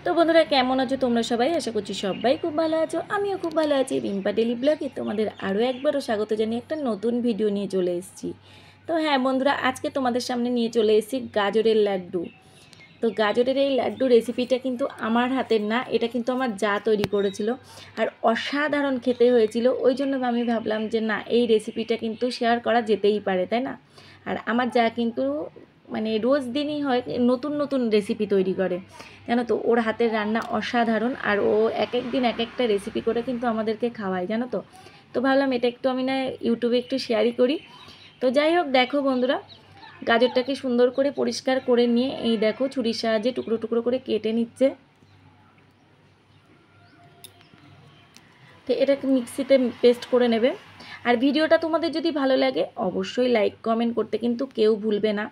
তো বন্ধুরা কেমন আছো তোমরা সবাই? আশা করছি সবাই খুব ভালো আছো। আমিও খুব ভালো আছি। রিম্পা ডেলি ব্লগে তোমাদের আরও একবারও স্বাগত জানিয়ে একটা নতুন ভিডিও নিয়ে চলে এসেছি। তো হ্যাঁ বন্ধুরা, আজকে তোমাদের সামনে নিয়ে চলে এসেছি গাজরের লাড্ডু। তো গাজরের এই লাড্ডু রেসিপিটা কিন্তু আমার হাতের না, এটা কিন্তু আমার যা তৈরি করেছিল, আর অসাধারণ খেতে হয়েছিল। ওই জন্য আমি ভাবলাম যে না, এই রেসিপিটা কিন্তু শেয়ার করা যেতেই পারে, তাই না? আর আমার যা কিন্তু মানে রোজ দিনই হয় নতুন নতুন রেসিপি তৈরি করে, জানো তো। ওর হাতের রান্না অসাধারণ, আর ও এক এক দিন এক একটা রেসিপি করে কিন্তু আমাদেরকে খাওয়ায়, জানো তো। তো ভাবলাম এটা একটু আমি না ইউটিউবে একটু শেয়ারই করি। তো যাই হোক, দেখো বন্ধুরা, গাজরটাকে সুন্দর করে পরিষ্কার করে নিয়ে এই দেখো ছুরির সাহায্যে টুকরো টুকরো করে কেটে নিচ্ছে। তো এটাকে মিক্সিতে পেস্ট করে নেবে। আর ভিডিওটা তোমাদের যদি ভালো লাগে অবশ্যই লাইক কমেন্ট করতে কিন্তু কেউ ভুলবে না।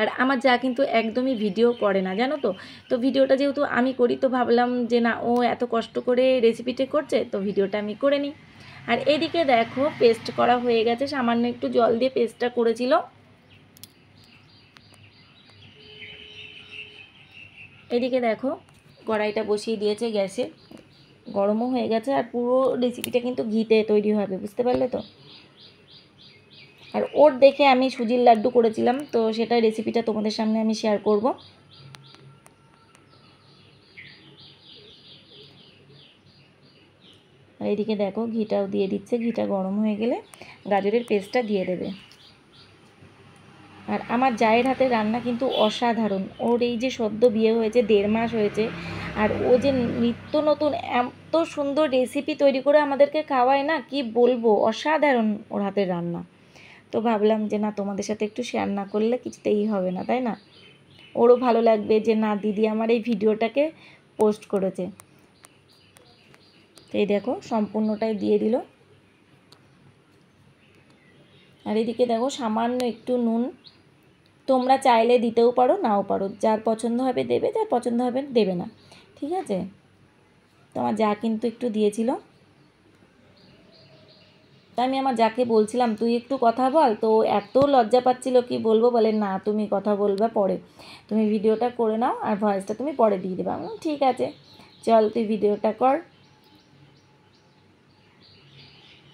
আর আমার যা কিন্তু একদমই ভিডিও করে না, জানো তো। তো ভিডিওটা যেহেতু আমি করি, তো ভাবলাম যে না, ও এত কষ্ট করে রেসিপিটা করছে, তো ভিডিওটা আমি করে নিই। আর এদিকে দেখো পেস্ট করা হয়ে গেছে, সামান্য একটু জল দিয়ে পেস্টটা করেছিল। এদিকে দেখো কড়াইটা বসিয়ে দিয়েছে গ্যাসে, গরমও হয়ে গেছে। আর পুরো রেসিপিটা কিন্তু ঘিতে তৈরি হবে, বুঝতে পারলে তো। আর ওর দেখে আমি সুজির লাড্ডু করেছিলাম, তো সেটা রেসিপিটা তোমাদের সামনে আমি শেয়ার করব। আর এদিকে দেখো ঘিটাও দিয়ে দিচ্ছে, ঘিটা গরম হয়ে গেলে গাজরের পেস্টটা দিয়ে দেবে। আর আমার জায়ের হাতের রান্না কিন্তু অসাধারণ। ওর এই যে সদ্য বিয়ে হয়েছে, 1.5 মাস হয়েছে, আর ও যে নিত্য নতুন এত সুন্দর রেসিপি তৈরি করে আমাদেরকে খাওয়ায় না, কি বলবো, অসাধারণ ওর হাতের রান্না। তো ভাবলাম যে না, তোমাদের সাথে একটু শেয়ার না করলে কিছুতেই হবে না, তাই না। ওরও ভালো লাগবে যে না, দিদি আমার এই ভিডিওটাকে পোস্ট করেছে। তো এই দেখো সম্পূর্ণটাই দিয়ে দিল। আর এদিকে দেখো সামান্য একটু নুন, তোমরা চাইলে দিতেও পারো নাও পারো, যার পছন্দ হবে দেবে, যার পছন্দ হবে দেবে না, ঠিক আছে। তোমার যা কিন্তু একটু দিয়েছিল। তো আমি আমার যাকে বলছিলাম তুই একটু কথা বল, তো এত লজ্জা পাচ্ছিল কি বলবো, বলে না তুমি কথা বলবে পরে, তুমি ভিডিওটা করে নাও আর ভয়েসটা তুমি পরে দিয়ে দেবে। আমি ঠিক আছে, চল তুই ভিডিওটা কর।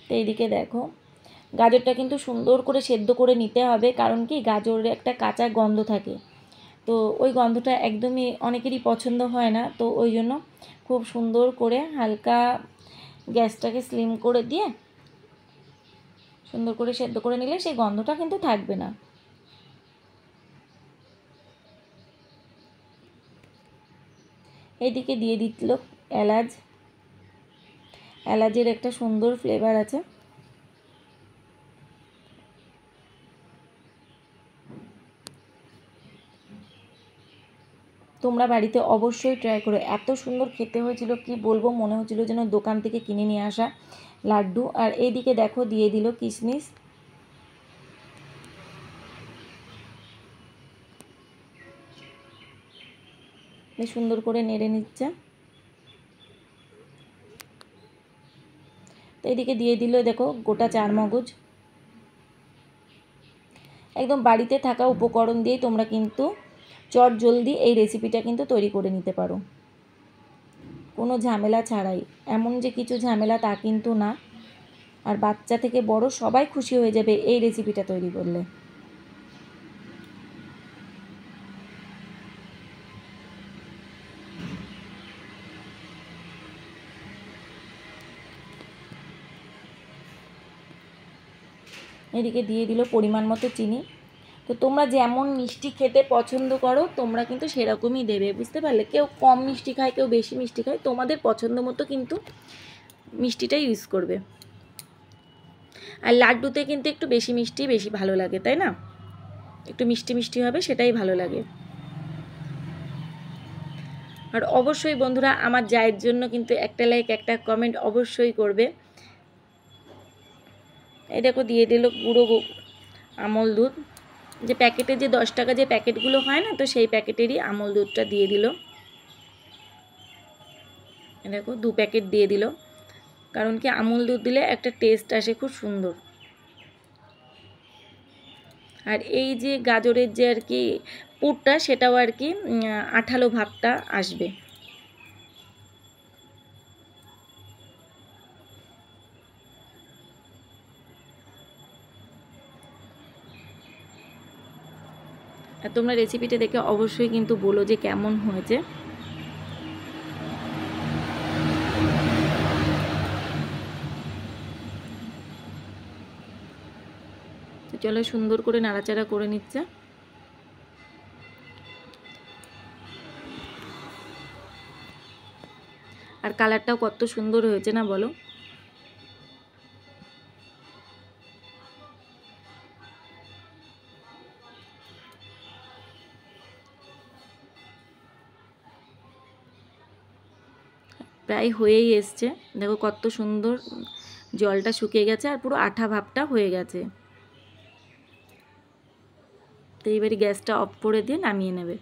তো এইদিকে দেখো গাজরটা কিন্তু সুন্দর করে সেদ্ধ করে নিতে হবে, কারণ কি গাজরের একটা কাঁচা গন্ধ থাকে, তো ওই গন্ধটা একদমই অনেকেরই পছন্দ হয় না। তো ওই জন্য খুব সুন্দর করে হালকা গ্যাসটাকে স্লিম করে দিয়ে সুন্দর করে সেদ্ধ করে নিলে সেই গন্ধটা কিন্তু থাকবে না। এইদিকে দিয়ে দিল এলাচ, এলাচের একটা সুন্দর ফ্লেভার আছে। তোমরা বাড়িতে অবশ্যই ট্রাই করো, এত সুন্দর খেতে হয়েছিল কি বলবো, মনে হচ্ছিল যেন দোকান থেকে কিনে নিয়ে আসা লাড্ডু। আর এইদিকে দেখো দিয়ে দিল কিশমিশ। বেশ সুন্দর করে নেড়ে নিচ্ছে। তো এইদিকে দিয়ে দিল দেখো গোটা চারমগজ। একদম বাড়িতে থাকা উপকরণ দিয়ে তোমরা কিন্তু চট জলদি এই রেসিপিটা কিন্তু তৈরি করে নিতে পারো, কোনো ঝামেলা ছাড়াই। এমন যে কিছু ঝামেলা তা কিন্তু না। আর বাচ্চা থেকে বড় সবাই খুশি হয়ে যাবে এই রেসিপিটা তৈরি করলে। এদিকে দিয়ে দিল পরিমাণ মতো চিনি। তো তোমরা যেমন মিষ্টি খেতে পছন্দ করো তোমরা কিন্তু সেরকমই দেবে, বুঝতে পারলে। কেউ কম মিষ্টি খায়, কেউ বেশি মিষ্টি খায়, তোমাদের পছন্দ মতো কিন্তু মিষ্টিটা ইউজ করবে। আর লাড্ডুতে কিন্তু একটু বেশি মিষ্টি বেশি ভালো লাগে, তাই না। একটু মিষ্টি মিষ্টি হবে, সেটাই ভালো লাগে। আর অবশ্যই বন্ধুরা আমার জায়ের জন্য কিন্তু একটা লাইক একটা কমেন্ট অবশ্যই করবে। এই দেখো দিয়ে দিল গুঁড়ো আমল দুধ, যে প্যাকেটে যে 10 টাকা যে প্যাকেটগুলো হয় না, তো সেই প্যাকেটেরই আমল দুধটা দিয়ে দিল। দেখো 2 প্যাকেট দিয়ে দিল, কারণ কি আমল দুধ দিলে একটা টেস্ট আসে খুব সুন্দর। আর এই যে গাজরের যে আর কি পুরটা, সেটাও আর কি আঠালো ভাবটা আসবে। আর তোমরা রেসিপিটা দেখে অবশ্যই কিন্তু বলো যে কেমন হয়েছে। চলো সুন্দর করে নাড়াচাড়া করে নিচ্ছে। আর কালারটাও কত সুন্দর হয়েছে না বলো। প্রায় হয়েই এসছে, দেখো কত সুন্দর জলটা শুকিয়ে গেছে আর পুরো আঠা ভাবটা হয়ে গেছে। তো এইবারে গ্যাসটা অফ করে দিয়ে নামিয়ে নেবে।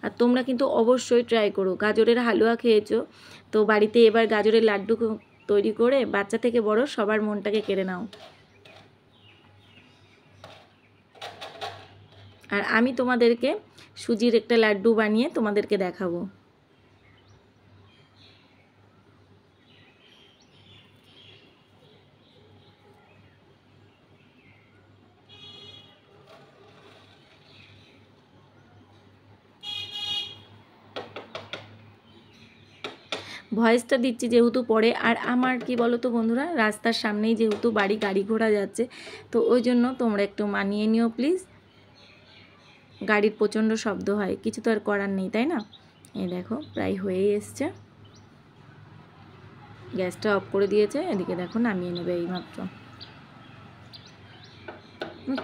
আর তোমরা কিন্তু অবশ্যই ট্রাই করো, গাজরের হালুয়া খেয়েছো তো বাড়িতে এবার গাজরের লাড্ডু তৈরি করে বাচ্চা থেকে বড় সবার মনটাকে কেড়ে নাও। আর আমি তোমাদেরকে সুজির একটা লাড্ডু বানিয়ে তোমাদেরকে দেখাবো। ভয়েসটা দিচ্ছি যেহেতু পরে, আর আমার কি বলো তো বন্ধুরা, রাস্তার সামনেই যেহেতু বাড়ি, গাড়ি ঘোড়া যাচ্ছে, তো ওই জন্য তোমরা একটু মানিয়ে নিও প্লিজ। গাড়ির প্রচণ্ড শব্দ হয়, কিছু তো আর করার নেই, তাই না। এই দেখো প্রায় হয়েই এসছে, গ্যাসটা অফ করে দিয়েছে। এদিকে দেখো নামিয়ে নেবে এইমাত্র।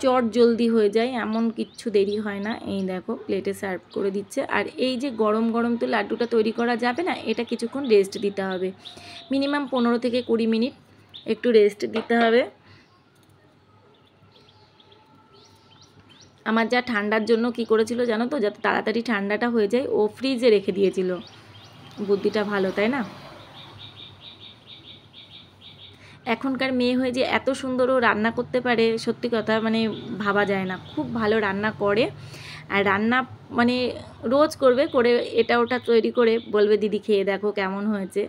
চট জলদি হয়ে যায়, এমন কিচ্ছু দেরি হয় না। এই দেখো প্লেটে সার্ভ করে দিচ্ছে। আর এই যে গরম গরম তো লাড্ডুটা তৈরি করা যাবে না, এটা কিছুক্ষণ রেস্ট দিতে হবে, মিনিমাম 15 থেকে 20 মিনিট একটু রেস্ট দিতে হবে। আমার যা ঠান্ডার জন্য কি করেছিল জানো তো, যাতে তাড়াতাড়ি ঠান্ডাটা হয়ে যায়, ও ফ্রিজে রেখে দিয়েছিল। বুদ্ধিটা ভালো, তাই না। এখনকার মেয়ে হয়ে যে এত সুন্দর ও রান্না করতে পারে, সত্যি কথা মানে ভাবা যায় না। খুব ভালো রান্না করে, আর রান্না মানে রোজ করবে, করে এটা ওটা তৈরি করে বলবে দিদি খেয়ে দেখো কেমন হয়েছে।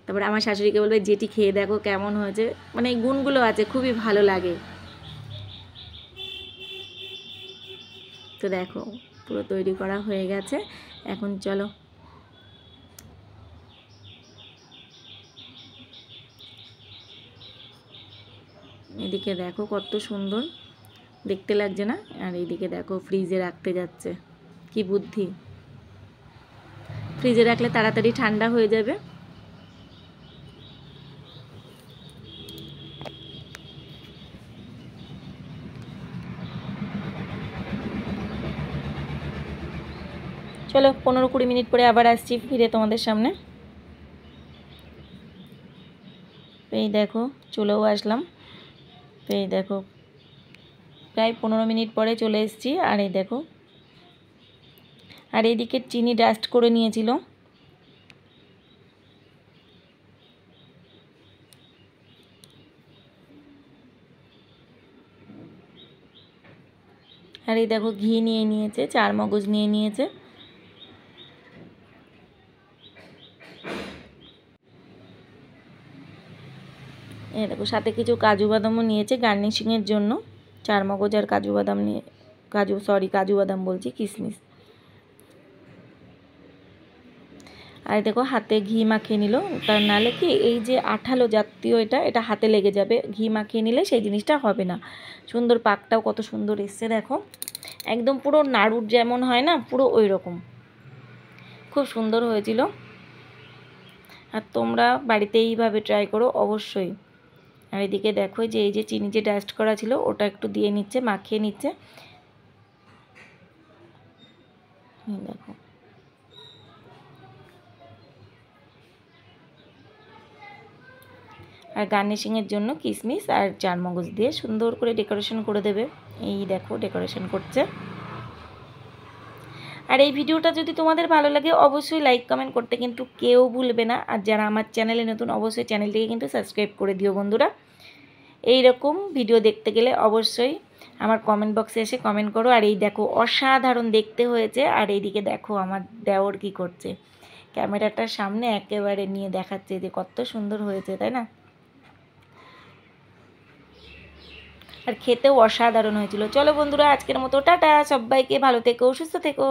তারপরে আমার শাশুড়িকে বলবে যেটি খেয়ে দেখো কেমন হয়েছে। মানে এই গুণগুলো আছে, খুবই ভালো লাগে। তো দেখো পুরো তৈরি করা হয়ে গেছে, এখন চলো এদিকে দেখো কত সুন্দর দেখতে লাগছে না। আর এইদিকে দেখো ফ্রিজে রাখতে যাচ্ছে, কি বুদ্ধি। ফ্রিজে রাখলে তাড়াতাড়ি ঠান্ডা হয়ে যাবে। চলো 15-20 মিনিট পরে আবার আসছি ফিরে তোমাদের সামনে। এই দেখো চলেও আসলাম। তো এই দেখো প্রায় 15 মিনিট পরে চলে এসেছি। আর এই দেখো, আর এইদিকে চিনি ডাস্ট করে নিয়েছিল। আর এই দেখো ঘি নিয়ে নিয়েছে, 4 মগজ নিয়ে নিয়েছে। এই দেখো সাথে কিছু কাজু বাদামও নিয়েছে গার্নিশিংয়ের জন্য। 4 মগজ আর কাজু বাদাম নিয়ে, কাজু বাদাম বলছি, কিশমিশ। আর দেখো হাতে ঘি মাখিয়ে নিল, তার নাহলে কি এই যে আঠালো জাতীয় এটা হাতে লেগে যাবে। ঘি মাখিয়ে নিলে সেই জিনিসটা হবে না। সুন্দর পাকটাও কত সুন্দর এসছে দেখো, একদম পুরো নাড়ুর যেমন হয় না, পুরো ওই রকম খুব সুন্দর হয়েছিল। আর তোমরা বাড়িতে এইভাবে ট্রাই করো অবশ্যই। আর এদিকে দেখো যে এই যে চিনি যে ডাস্ট করা ছিল ওটা একটু দিয়ে নিচ্ছে, মাখিয়ে নিচ্ছে। দেখো আর গার্নিশিংয়ের জন্য কিশমিশ আর 4 মগজ দিয়ে সুন্দর করে ডেকোরেশন করে দেবে। এই দেখো ডেকোরেশন করছে। আর এই ভিডিওটা যদি তোমাদের ভালো লাগে অবশ্যই লাইক কমেন্ট করতে কিন্তু কেউ ভুলবে না। আর যারা আমার চ্যানেলে নতুন অবশ্যই চ্যানেলটিকে কিন্তু সাবস্ক্রাইব করে দিও বন্ধুরা। এই রকম ভিডিও দেখতে গেলে অবশ্যই আমার কমেন্ট বক্সে এসে কমেন্ট করো। আর এই দেখো অসাধারণ দেখতে হয়েছে। আর এইদিকে দেখো আমার দেওর কি করছে, ক্যামেরাটার সামনে একেবারে নিয়ে দেখাচ্ছে যে কত সুন্দর হয়েছে, তাই না? আর খেতেও অসাধারণ হয়েছিল। চলো বন্ধুরা, আজকের মতো টাটা, সবাইকে ভালো থেকো, সুস্থ থেকো।